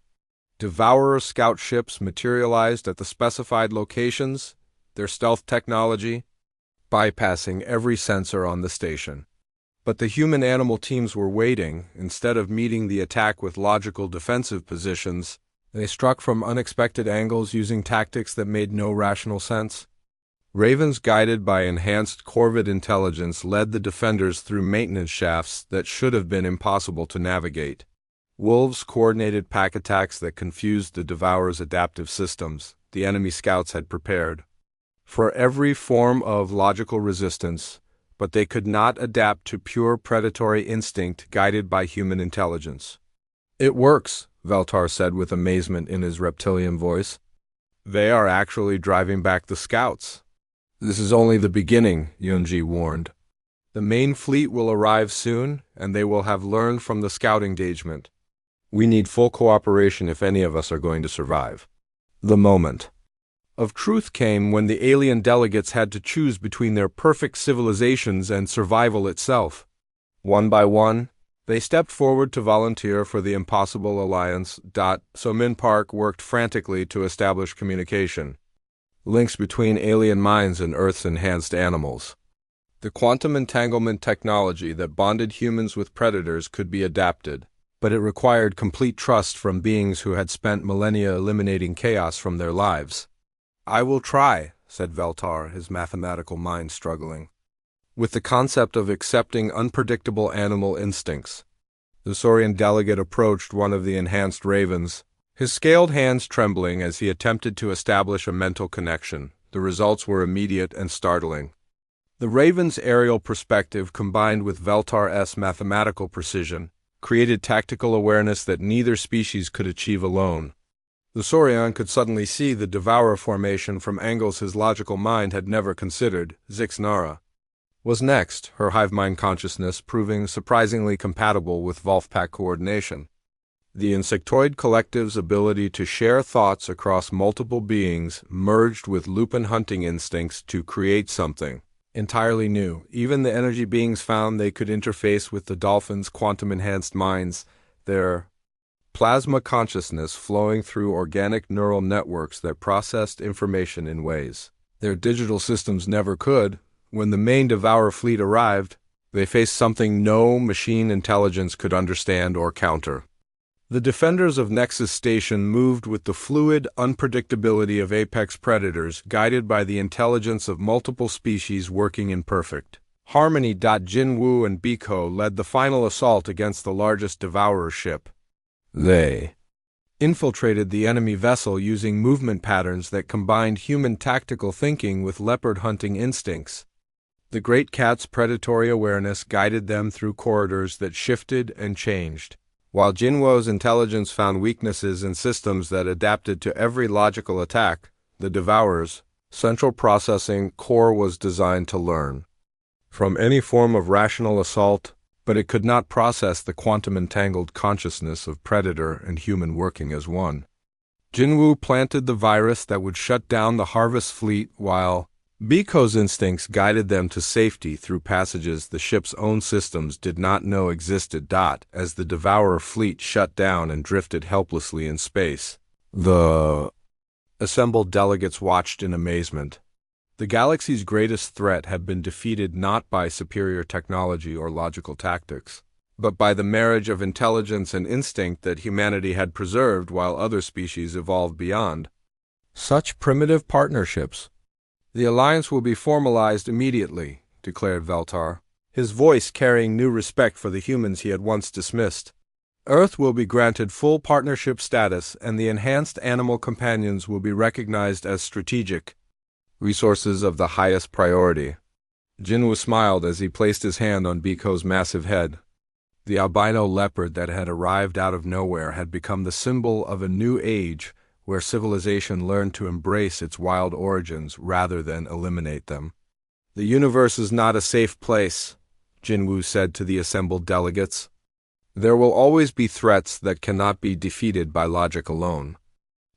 Devourer scout ships materialized at the specified locations, their stealth technology bypassing every sensor on the station. But the human-animal teams were waiting. Instead of meeting the attack with logical defensive positions, they struck from unexpected angles using tactics that made no rational sense. Ravens guided by enhanced Corvid intelligence led the defenders through maintenance shafts that should have been impossible to navigate. Wolves coordinated pack attacks that confused the Devourer's adaptive systems the enemy scouts had prepared for every form of logical resistance, but they could not adapt to pure predatory instinct guided by human intelligence. "It works," Veltar said with amazement in his reptilian voice. "They are actually driving back the scouts." "This is only the beginning," Yunji warned. "The main fleet will arrive soon, and they will have learned from the scout engagement. We need full cooperation if any of us are going to survive." The moment of truth came when the alien delegates had to choose between their perfect civilizations and survival itself. One by one, they stepped forward to volunteer for the impossible alliance. Somin Park worked frantically to establish communication. Links between alien minds and Earth's enhanced animals. The quantum entanglement technology that bonded humans with predators could be adapted, but it required complete trust from beings who had spent millennia eliminating chaos from their lives. "I will try," said Veltar, his mathematical mind struggling with the concept of accepting unpredictable animal instincts. The Saurian delegate approached one of the enhanced ravens, his scaled hands trembling as he attempted to establish a mental connection. The results were immediate and startling. The raven's aerial perspective combined with Veltar's mathematical precision created tactical awareness that neither species could achieve alone. The Saurian could suddenly see the Devourer formation from angles his logical mind had never considered. Zixnara was next, her hive mind consciousness proving surprisingly compatible with Volfpack coordination. The insectoid collective's ability to share thoughts across multiple beings merged with lupin hunting instincts to create something entirely new. Even the energy beings found they could interface with the dolphins' quantum-enhanced minds, their plasma consciousness flowing through organic neural networks that processed information in ways Their digital systems never could. When the main Devourer fleet arrived, they faced something no machine intelligence could understand or counter. The defenders of Nexus Station moved with the fluid unpredictability of apex predators, guided by the intelligence of multiple species working in perfect harmony. Jinwu and Biko led the final assault against the largest Devourer ship. They infiltrated the enemy vessel using movement patterns that combined human tactical thinking with leopard hunting instincts. The great cat's predatory awareness guided them through corridors that shifted and changed, while Jinwo's intelligence found weaknesses in systems that adapted to every logical attack. The Devourer's central processing core was designed to learn from any form of rational assault, but it could not process the quantum-entangled consciousness of predator and human working as one. Jinwu planted the virus that would shut down the Harvest fleet, while Biko's instincts guided them to safety through passages the ship's own systems did not know existed. As the Devourer fleet shut down and drifted helplessly in space, the assembled delegates watched in amazement. The galaxy's greatest threat had been defeated not by superior technology or logical tactics, but by the marriage of intelligence and instinct that humanity had preserved while other species evolved beyond. Such primitive partnerships. "The alliance will be formalized immediately," declared Veltar, his voice carrying new respect for the humans he had once dismissed. "Earth will be granted full partnership status, and the enhanced animal companions will be recognized as strategic resources of the highest priority." Jinwu smiled as he placed his hand on Biko's massive head. The albino leopard that had arrived out of nowhere had become the symbol of a new age where civilization learned to embrace its wild origins rather than eliminate them. "The universe is not a safe place," Jinwu said to the assembled delegates. "There will always be threats that cannot be defeated by logic alone.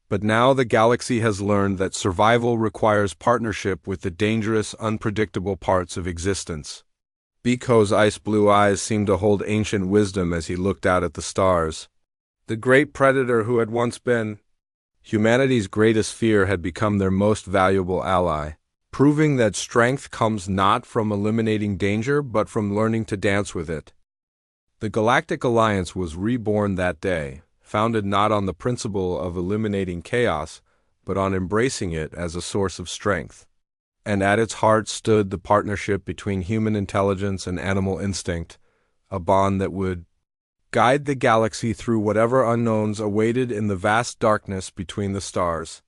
But now the galaxy has learned that survival requires partnership with the dangerous, unpredictable parts of existence." Biko's ice-blue eyes seemed to hold ancient wisdom as he looked out at the stars. The great predator who had once been humanity's greatest fear had become their most valuable ally, proving that strength comes not from eliminating danger but from learning to dance with it. The Galactic Alliance was reborn that day, founded not on the principle of eliminating chaos, but on embracing it as a source of strength. And at its heart stood the partnership between human intelligence and animal instinct, a bond that would guide the galaxy through whatever unknowns awaited in the vast darkness between the stars.